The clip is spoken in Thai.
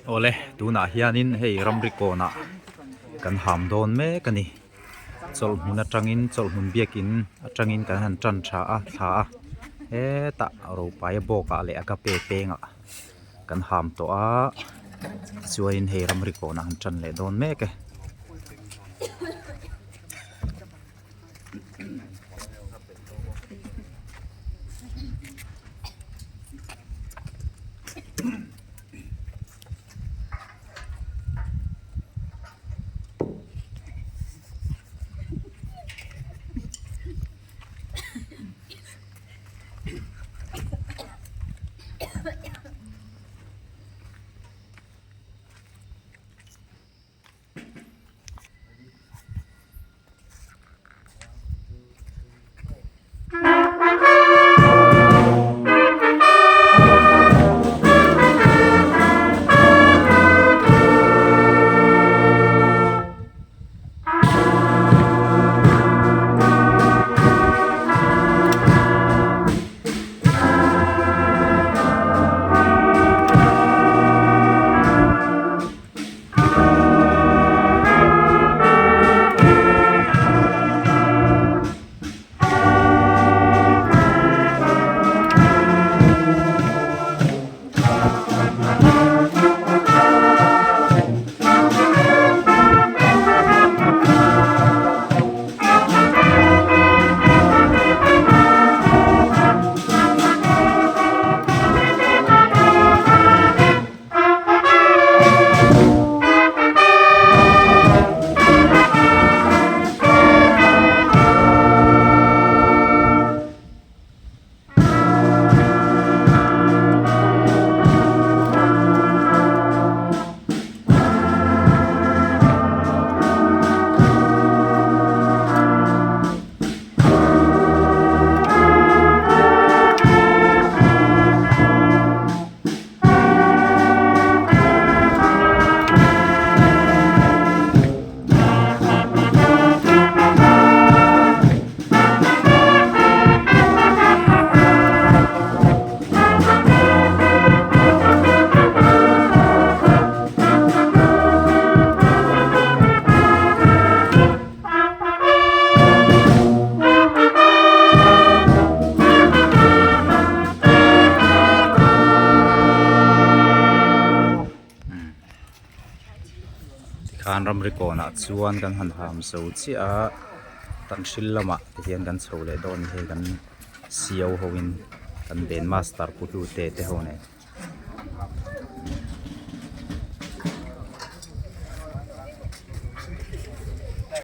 โอเลดูน่าเฮียนินเฮรัมริโกนะกันหามโดนเมกันนี่จลมุนจังอินจลมุนเบียกินจังอินกันหันจันชาชาตะรูปายบอกะเลอะกะเปเปงะกันหามตัวช่วยเฮรัมริโกนะหันจันเลโดนเมกะคานรัมริโกนะชวนกันหันหามสูชีตันชิลละมะที่เห็นกันโชว์เลยโดนเฮกันเซียวโฮวินกันเดนมาสตาร์พูดูเตะเฮาเนี่ย